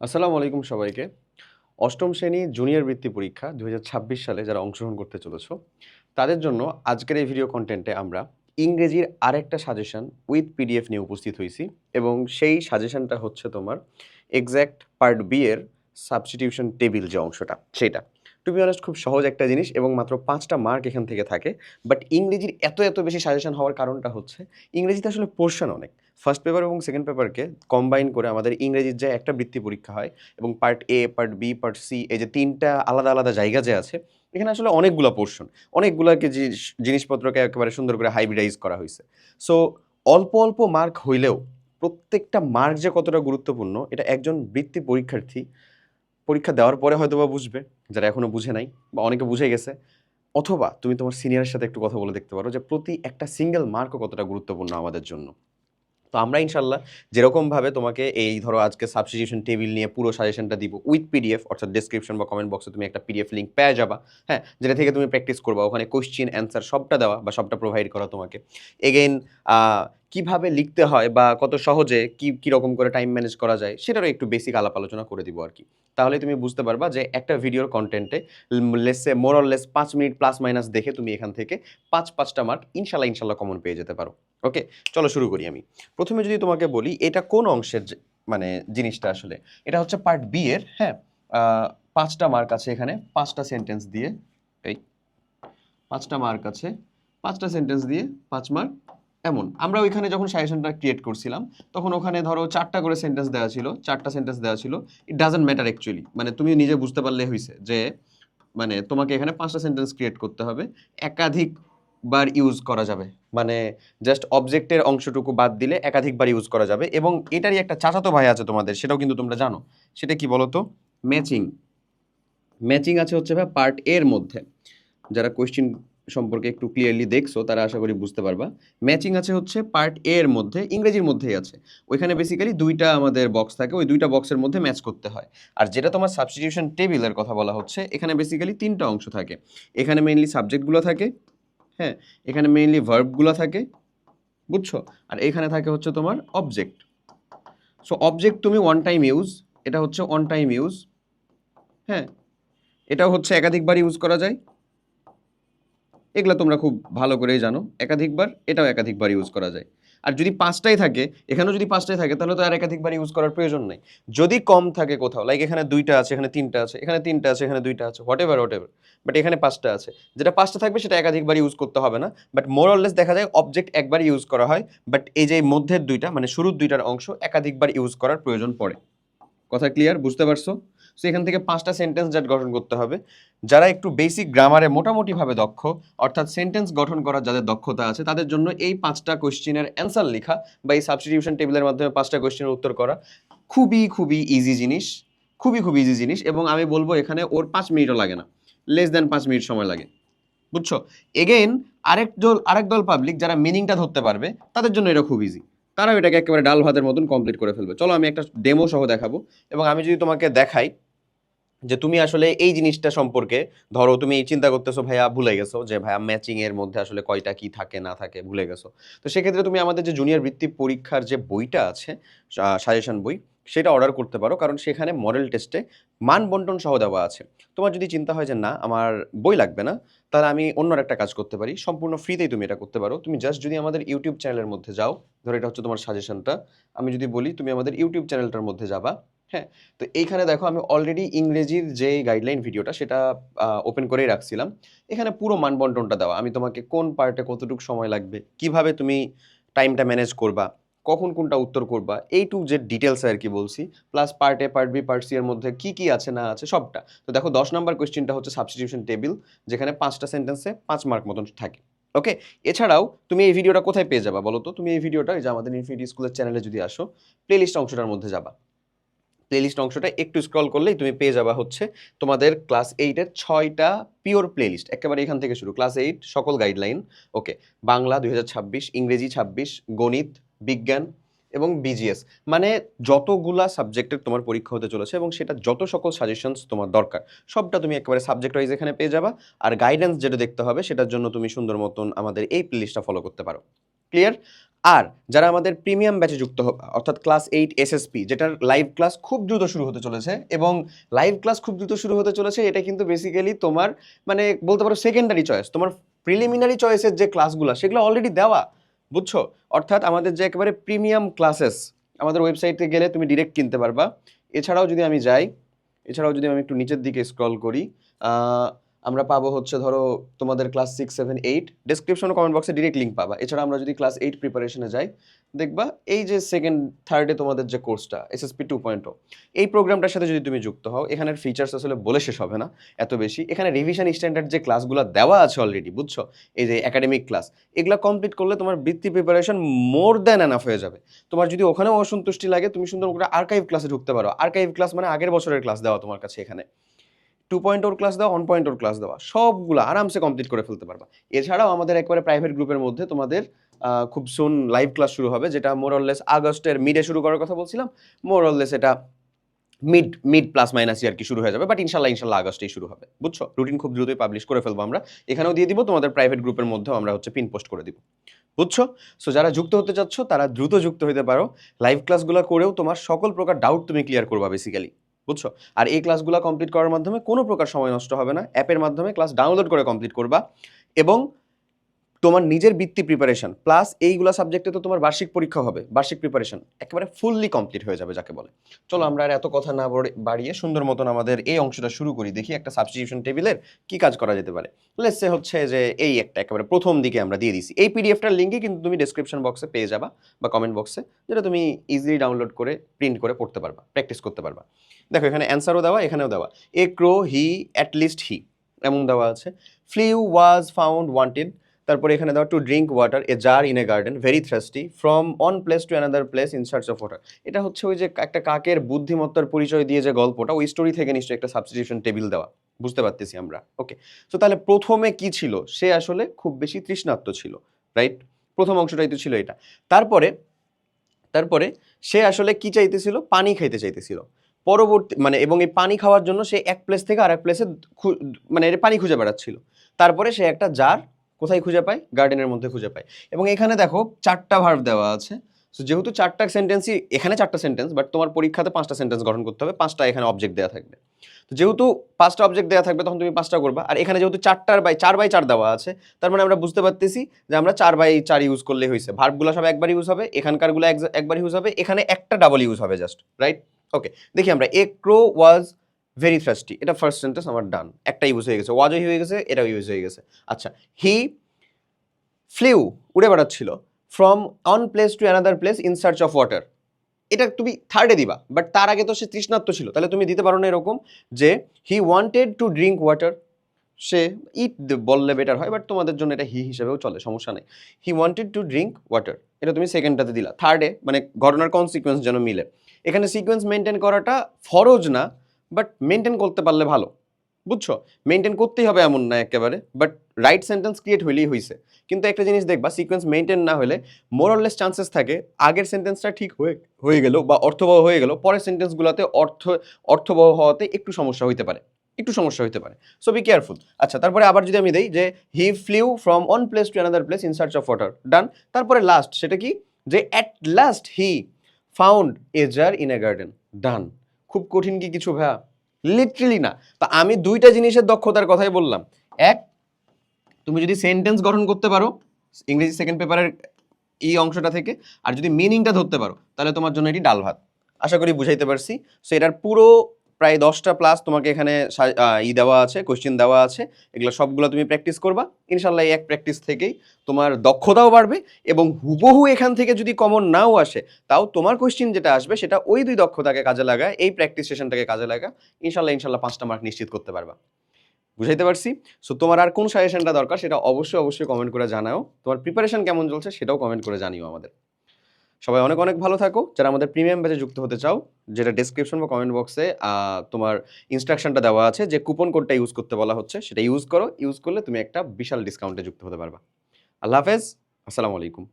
আসসালামু আলাইকুম সবাইকে। অষ্টম শ্রেণী জুনিয়র বৃত্তি পরীক্ষা ২০২৬ সালে যারা অংশগ্রহণ করতে চলেছ, তাদের জন্য আজকের এই ভিডিও কনটেন্টে আমরা ইংরেজির আরেকটা সাজেশন উইথ পিডিএফ নিয়ে উপস্থিত হইছি এবং সেই সাজেশনটা হচ্ছে তোমার এক্সাক্ট পার্ট বি এর সাবস্টিটিউশন টেবিল যে অংশটা, সেটা। টু বি অনেস্ট খুব সহজ একটা জিনিস এবং মাত্র ৫টা মার্ক এখান থেকে থাকে। বাট ইংরেজির এত বেশি সাজেশন হওয়ার কারণটা হচ্ছে ইংরেজিতে আসলে পোরশন অনেক। ফার্স্ট পেপার এবং সেকেন্ড পেপারকে কম্বাইন করে আমাদের ইংরেজির যে একটা বৃত্তি পরীক্ষা হয় এবং part A, part B, part C এই যে ৩টা আলাদা জায়গা যে আছে, এখানে আসলে অনেকগুলা পোরশন, অনেকগুলাকে জিনিসপত্রকে একেবারে সুন্দর করে হাইব্রিডাইজ করা হইছে। সো অল্প মার্ক হইলেও প্রত্যেকটা মার্ক যে কতটা গুরুত্বপূর্ণ এটা একজন বৃত্তি পরীক্ষার্থী পরীক্ষা দেওয়ার পরে হয়তোবা বুঝবে, যারা এখনো বুঝে নাই বা অনেকে বুঝে গেছে। অথবা তুমি তোমার সিনিয়রের সাথে একটু কথা বলে দেখতে পারো যে প্রতি একটা সিঙ্গেল মার্কও কতটা গুরুত্বপূর্ণ আমাদের জন্য। তো আমরা ইনশাল্লাহ যেরকমভাবে তোমাকে এই ধরো আজকে সাবস্টিটিউশন টেবিল নিয়ে পুরো সাজেশনটা দিব উইথ পিডিএফ, অর্থাৎ ডেসক্রিপশন বা কমেন্ট বক্সে তুমি একটা পিডিএফ লিঙ্ক পেয়ে যাবা। হ্যাঁ, যেটা থেকে তুমি প্র্যাকটিস করবা, ওখানে কোশ্চিন অ্যান্সার সবটা দেওয়া বা সবটা প্রোভাইড করা তোমাকে। এগেইন কিভাবে লিখতে হয় বা কত সহজে কীরকম করে টাইম ম্যানেজ করা যায় সেটারও একটু বেসিক আলাপ আলোচনা করে দিব আর কি। তাহলে তুমি বুঝতে পারবা যে একটা ভিডিওর কন্টেন্টে লেসে more or less 5 minute plus minus দেখে তুমি এখান থেকে ৫টা মার্ক ইনশাল্লাহ কমন পেয়ে যেতে পারো। ওকে, চলো শুরু করি আমি। প্রথমে যদি তোমাকে বলি এটা কোন অংশের মানে জিনিসটা আসলে, এটা হচ্ছে পার্ট বি এর। হ্যাঁ, ৫টা মার্ক আছে এখানে, ৫টা সেন্টেন্স দিয়ে। এই ৫টা মার্ক আছে, ৫টা সেন্টেন্স দিয়ে ৫ মার্ক। এমন আমরা ওইখানে যখন সাজেশনটা ক্রিয়েট করছিলাম তখন ওখানে ধরো 4টা করে সেন্টেন্স দেওয়া ছিল, 4টা সেন্টেন্স দেওয়া ছিল। ইট ডাজন্ট ম্যাটার অ্যাকচুয়ালি, মানে তুমি নিজে বুঝতে পারলে হয়েছে যে মানে তোমাকে এখানে 5টা সেন্টেন্স ক্রিয়েট করতে হবে, একাধিকবার ইউজ করা যাবে। মানে জাস্ট অবজেক্টের অংশটুকু বাদ দিলে একাধিকবার ইউজ করা যাবে। এবং এটারই একটা চাচাতো ভাই আছে তোমাদের, সেটাও কিন্তু তোমরা জানো। সেটা কি বলো তো? ম্যাচিং। ম্যাচিং আছে হচ্ছে ভাই পার্ট এর মধ্যে। যারা কোয়েশ্চেন সম্পর্কে একটু ক্লিয়ারলি দেখছো তারা আশা করি বুঝতে পারবা। ম্যাচিং আছে হচ্ছে পার্ট এ এর মধ্যে, ইংরেজির মধ্যেই আছে। ওইখানে বেসিক্যালি 2টা আমাদের বক্স থাকে, ওই 2টা বক্সের মধ্যে ম্যাচ করতে হয়। আর যেটা তোমার সাবস্টিটিউশন টেবিলের কথা বলা হচ্ছে, এখানে বেসিক্যালি 3টা অংশ থাকে। এখানে মেইনলি সাবজেক্টগুলো থাকে, হ্যাঁ, এখানে মেইনলি ভার্বগুলো থাকে, বুঝছো? আর এখানে থাকে হচ্ছে তোমার অবজেক্ট। সো অবজেক্ট তুমি ওয়ান টাইম ইউজ, এটা হচ্ছে ওয়ান টাইম ইউজ। হ্যাঁ, এটাও হচ্ছে একাধিকবার ইউজ করা যায়। এগুলো তোমরা খুব ভালো করেই জানো, একাধিকবার, এটাও একাধিকবার ইউজ করা যায়। আর যদি 5টাই থাকে, এখানেও যদি 5টাই থাকে তাহলে তো আর একাধিকবার ইউজ করার প্রয়োজন নাই। যদি কম থাকে কোথাও, লাইক এখানে 2টা আছে, এখানে 3টা আছে, এখানে 3টা আছে, এখানে 2টা আছে, হোয়াটএভার, বাট এখানে 5টা আছে, যেটা 5টা থাকবে সেটা একাধিকবার ইউজ করতে হবে না। বাট মোর অর লেস দেখা যায় অবজেক্ট একবার ইউজ করা হয়, বাট এই যে মধ্যের 2টা মানে শুরুর 2টার অংশ একাধিকবার ইউজ করার প্রয়োজন পড়ে। কথা ক্লিয়ার? বুঝতে পারছো? সো এখান থেকে 5টা সেন্টেন্স জাস্ট গঠন করতে হবে। যারা একটু বেসিক গ্রামারে মোটামুটিভাবে দক্ষ, অর্থাৎ সেন্টেন্স গঠন করার যাদের দক্ষতা আছে, তাদের জন্য এই 5টা কোয়েশ্চেনের অ্যান্সার লেখা বা এই সাবস্টিটিউশন টেবিলের মাধ্যমে 5টা কোয়েশ্চেনের উত্তর করা খুবই ইজি জিনিস, খুবই ইজি জিনিস। এবং আমি বলবো এখানে ওর 5 মিনিটও লাগে না, লেস দ্যান 5 মিনিট সময় লাগে। বুঝছো? এগেইন আরেক দল পাবলিক যারা মিনিংটা ধরতে পারবে তাদের জন্য এটা খুব ইজি, তারাও এটাকে একেবারে ডাল ভাতের মতন কমপ্লিট করে ফেলবে। চলো আমি একটা ডেমো সহ দেখাবো। এবং আমি যদি তোমাকে দেখাই যে তুমি আসলে এই জিনিসটা সম্পর্কে, ধরো তুমি চিন্তা করতেছো ভাইয়া ভুলে গেছো যে ভাইয়া ম্যাচিং এর মধ্যে আসলে কয়টা কি থাকে না থাকে ভুলে গেছো, তো সেক্ষেত্রে তুমি আমাদের যে জুনিয়র বৃত্তি পরীক্ষার যে বইটা আছে, সাজেশন বই, সেটা অর্ডার করতে পারো, কারণ সেখানে মডেল টেস্টে মান বন্টন সহ দেওয়া আছে। তোমার যদি চিন্তা হয় যে না আমার বই লাগবে না, তাহলে আমি অন্য একটা কাজ করতে পারি, সম্পূর্ণ ফ্রিতেই তুমি এটা করতে পারো। তুমি জাস্ট যদি আমাদের ইউটিউব চ্যানেলের মধ্যে যাও, ধরো এটা হচ্ছে তোমার সাজেশনটা, আমি যদি বলি তুমি আমাদের ইউটিউব চ্যানেলটার মধ্যে যাবা। হ্যাঁ, তো এইখানে দেখো আমি অলরেডি ইংরেজির যে গাইডলাইন ভিডিওটা সেটা ওপেন করেই রাখছিলাম। এখানে পুরো মানবন্টনটা দেওয়া, আমি তোমাকে কোন পার্টে কতটুকু সময় লাগবে, কিভাবে তুমি টাইমটা ম্যানেজ করবা, কখন কোনটা উত্তর করবা, এইটুকু যে ডিটেলস আর কি বলছি। Plus part A, part B, part C এর মধ্যে কি আছে না আছে সবটা। তো দেখো 10 নাম্বার কোয়েশ্চেনটা হচ্ছে সাবস্টিটিউশন টেবিল, যেখানে 5টা সেন্টেন্সে 5 মার্ক মতন থাকে। ওকে, এছাড়াও তুমি এই ভিডিওটা কোথায় পেয়ে যাবা বলো তো? তুমি এই ভিডিওটা যে আমাদের ইনফিনিটি স্কুলের চ্যানেলে যদি আসো, প্লেলিস্ট অংশটার মধ্যে যাবা। প্লেলিস্ট অংশটা একটু স্ক্রল করলেই তুমি পেয়ে যাবা হচ্ছে তোমাদের ক্লাস 8-এর 6টা পিওর প্লেলিস্ট, একেবারে এখান থেকে শুরু। ক্লাস 8 সকল গাইডলাইন, ওকে, বাংলা 2026, ইংরেজি 26, গণিত, বিজ্ঞান এবং বিজিএস, মানে যতগুলা সাবজেক্টের তোমার পরীক্ষা হতে চলেছে এবং সেটা যত সকল সাজেশনস তোমার দরকার সবটা তুমি একেবারে সাবজেক্ট ওয়াইজ এখানে পেয়ে যাবা। আর গাইডেন্স যেটা দেখতে হবে সেটার জন্য তুমি সুন্দর মতন আমাদের এই প্লেলিস্টটা ফলো করতে পারো। ক্লিয়ার? আর যারা আমাদের প্রিমিয়াম ব্যাচে যুক্ত হবে, অর্থাৎ ক্লাস 8 এসএসপি, যেটার লাইভ ক্লাস খুব দ্রুত শুরু হতে চলেছে, এবং লাইভ ক্লাস খুব দ্রুত শুরু হতে চলেছে, এটা কিন্তু বেসিক্যালি তোমার মানে বলতে পারো সেকেন্ডারি চয়েস। তোমার প্রিলিমিনারি চয়েসের যে ক্লাসগুলো সেগুলো অলরেডি দেওয়া, বুঝছো? অর্থাৎ আমাদের যে একেবারে প্রিমিয়াম ক্লাসেস আমাদের ওয়েবসাইটে গেলে তুমি ডিরেক্ট কিনতে পারবা। এছাড়াও যদি আমি যাই, এছাড়াও যদি আমি একটু নিচের দিকে স্ক্রল করি, আমরা পাবো হচ্ছে ধরো তোমাদের ক্লাস 6, 7, 8 ডেসক্রিপশন ও কমেন্ট বক্সে ডিরেক্ট লিঙ্ক পাবা। এছাড়া আমরা যদি ক্লাস 8 প্রিপারেশনে যাই, দেখবা এই যে সেকেন্ড থার্ডে তোমাদের যে কোর্সটা এসএসপি 2.0, এই প্রোগ্রামটার সাথে যদি তুমি যুক্ত হও, এখানের ফিচার্স আসলে বলে শেষ হবে না এত বেশি। এখানে রিভিশন স্ট্যান্ডার্ড যে ক্লাসগুলো দেওয়া আছে অলরেডি, বুঝছো, এই যে একাডেমিক ক্লাস, এগুলো কমপ্লিট করলে তোমার বৃত্তি প্রিপারেশন মোর দ্যান এনাফ হয়ে যাবে। তোমার যদি ওখানেও অসন্তুষ্টি লাগে, তুমি সুন্দর করে আর্কাইভ ক্লাসে ঢুকতে পারো। আর্কাইভ ক্লাস মানে আগের বছরের ক্লাস দেওয়া তোমার কাছে, এখানে 2.0 ক্লাস দেওয়া, 1.0 ক্লাস দেওয়া, সবগুলো আরামসে কমপ্লিট করে ফেলতে পারবা। এছাড়াও আমাদের একবারে প্রাইভেট গ্রুপের মধ্যে তোমাদের খুব সুন লাইভ ক্লাস শুরু হবে, যেটা মোরললেস আগস্টের মিডে শুরু করার কথা বলছিলাম, মোরললেস এটা মিড মিড প্লাস মাইনাস আর কি শুরু হয়ে যাবে, বাট ইনশাল্লাহ আগস্টেই শুরু হবে, বুঝছো? রুটিন খুব দ্রুতই পাবলিশ করে ফেলবো আমরা, এখানেও দিয়ে দিব, তোমাদের প্রাইভেট গ্রুপের মধ্যেও আমরা হচ্ছে পিন পোস্ট করে দিব, বুঝছো? সো যারা যুক্ত হতে চাচ্ছ তারা দ্রুত যুক্ত হতে পারো। লাইভ ক্লাসগুলো করেও তোমার সকল প্রকার ডাউট তুমি ক্লিয়ার করবা বেসিক্যালি, বুঝছো? আর এই ক্লাসগুলো কমপ্লিট করার মাধ্যমে কোনো প্রকার সময় নষ্ট হবে না। অ্যাপের মাধ্যমে ক্লাস ডাউনলোড করে কমপ্লিট করবা, এবং তোমার নিজের বৃত্তি প্রিপারেশন প্লাস এইগুলা সাবজেক্টে তো তোমার বার্ষিক পরীক্ষা হবে, বার্ষিক প্রিপারেশন একেবারে ফুললি কমপ্লিট হয়ে যাবে যাকে বলে। চলো আমরা আর এত কথা না বাড়িয়ে সুন্দর মতন আমাদের এই অংশটা শুরু করি। দেখি একটা সাবস্টিটিউশন টেবিলের কি কাজ করা যেতে পারে। লেটস সে হচ্ছে যে এই একটা একেবারে প্রথম দিকে আমরা দিয়ে দিছি, এই পিডিএফটার লিঙ্কই কিন্তু তুমি ডেসক্রিপশন বক্সে পেয়ে যাবা বা কমেন্ট বক্সে, যেটা তুমি ইজিলি ডাউনলোড করে প্রিন্ট করে পড়তে পারবা, প্র্যাকটিস করতে পারবা। দেখো এখানে অ্যান্সারও দেওয়া, এখানেও দেওয়া, এ ক্রো হি অ্যাটলিস্ট হি এমন দেওয়া আছে। ফ্লিউ ওয়াজ ফাউন্ড ওয়ান্টেড, তারপরে এখানে দাও to drink water, a jar in a garden, very thirsty, from one place to another place in search of water. এটা হচ্ছে ওই যে একটা কাকের বুদ্ধিমত্তার পরিচয় দিয়ে যে গল্পটা, ওই স্টোরি থেকে নিশ্চয়ই একটা সাবস্টিটিউশন টেবিল দেওয়া, বুঝতে পারতেছি আমরা। ওকে, সো তাহলে প্রথমে কি ছিল, সে আসলে খুব বেশি তৃষ্ণার্ত ছিল, রাইট? প্রথম অংশটাই তো ছিল এটা। তারপরে তারপরে সে আসলে কি চাইতেছিল, পানি খাইতে চাইতেছিল। পরবর্তী মানে এবং এই পানি খাওয়ার জন্য সে এক প্লেস থেকে আরেক প্লেসে মানে পানি খুঁজে বেড়াচ্ছিল। তারপরে সে একটা জার কোথায় খুঁজে পায়, গার্ডেনের মধ্যে খুঁজে পায়। এবং এখানে দেখো 4টা ভার্ব দেওয়া আছে। সো যেহেতু 4টা সেন্টেন্সই, এখানে 4টা সেন্টেন্স, বাট তোমার পরীক্ষাতে 5টা সেন্টেন্স গঠন করতে হবে, 5টা এখানে অবজেক্ট দেওয়া থাকবে। তো যেহেতু 5টা অবজেক্ট দেওয়া থাকবে তখন তুমি 5টা করবা। আর এখানে যেহেতু 4 বাই 4 দেওয়া আছে, তার মানে আমরা বুঝতে পারতেছি যে আমরা 4 বাই 4 ইউজ করলে হয়েছে। ভার্বগুলো সব একবার ইউজ হবে, এখানকারগুলো একবার ইউজ হবে, এখানে একটা ডাবল ইউজ হবে জাস্ট, রাইট? ওকে, দেখি আমরা, এ ক্রো ওয়াজ ভেরি থ্রাস্টি, এটা ফার্স্ট সেন্টেন্স আমার ডান, একটা ইউজ হয়ে গেছে, ওয়াজও হয়ে গেছে, এটাও ইউজ হয়ে গেছে। আচ্ছা, হি ফ্লিউ উড়ে বেড়াচ্ছিল, from on place to another place in search of water, এটা তুমি থার্ডে দিবা, বাট তার আগে তো সে তৃষ্ণার্ত ছিল, তাহলে তুমি দিতে পারো না এরকম যে he wanted to drink water, সে ইট বললে বেটার হয়, বাট তোমাদের জন্য এটা হি হিসেবেও চলে, সমস্যা নেই। হি ওয়ান্টেড টু ড্রিঙ্ক ওয়াটার, এটা তুমি সেকেন্ডটাতে দিলা। থার্ডে মানে ঘটনার কনসিকুয়েন্স যেন মিলে, এখানে সিকোয়েন্স মেনটেন করাটা ফরজ না, বাট মেনটেন করতে পারলে ভালো, বুঝছো? মেনটেন করতেই হবে এমন না একেবারে, বাট রাইট সেন্টেন্স ক্রিয়েট হইলেই হয়েছে। কিন্তু একটা জিনিস দেখবা, সিকোয়েন্স মেনটেন না হলে মোরলেস চান্সেস থাকে আগের সেন্টেন্সটা ঠিক হয়ে গেল বা অর্থবহ হয়ে গেল, পরের সেন্টেন্সগুলোতে অর্থবহ হওয়াতে একটু সমস্যা হইতে পারে, সো বি কেয়ারফুল। আচ্ছা, তারপরে আবার যদি আমি দেই যে he flew from one place to another place in search of water, done. তারপরে লাস্ট, সেটা কি, যে at last he found a jar in a garden, done. খুব কঠিন কি কিছু ভাইয়া? লিটারেলি না। তা আমি দুইটা জিনিসের দক্ষতার কথাই বললাম। এক, তুমি যদি সেন্টেন্স গঠন করতে পারো ইংরেজি সেকেন্ড পেপারের এই অংশটা থেকে, আর যদি মিনিংটা ধরতে পারো, তাহলে তোমার জন্য এটি ডাল ভাত। আশা করি বুঝাইতে পারছি। সো এটার পুরো প্রায় 10টা প্লাস তোমাকে এখানে দেওয়া আছে, কোয়েশ্চেন দেওয়া আছে, এগুলো সবগুলো তুমি প্র্যাকটিস করবা। ইনশাল্লাহ এই এক প্র্যাকটিস থেকেই তোমার দক্ষতাও বাড়বে, এবং হুবহু এখান থেকে যদি কমন নাও আসে, তাও তোমার কোয়েশ্চেন যেটা আসবে সেটা ওই 2 দক্ষতাকে কাজে লাগায়, এই প্র্যাকটিস সেশনটাকে কাজে লাগা, ইনশাল্লাহ 5টা মার্ক নিশ্চিত করতে পারবা। বুঝাইতে পারছি? সো তোমার আর কোন সাজেশনটা দরকার সেটা অবশ্যই কমেন্ট করে জানাও। তোমার প্রিপারেশন কেমন চলছে সেটাও কমেন্ট করে জানিও আমাদের। সবাই অনেক অনেক ভালো থাকো। যারা আমাদের প্রিমিয়াম ব্যাচে যুক্ত হতে চাও, যেটা ডেসক্রিপশন বা কমেন্ট বক্সে তোমার ইনস্ট্রাকশনটা দেওয়া আছে, যে কুপন কোডটা ইউজ করতে বলা হচ্ছে সেটা ইউজ করো। ইউজ করলে তুমি একটা বিশাল ডিসকাউন্টে যুক্ত হতে পারবা। আল্লাহ হাফেজ, আসসালামু আলাইকুম।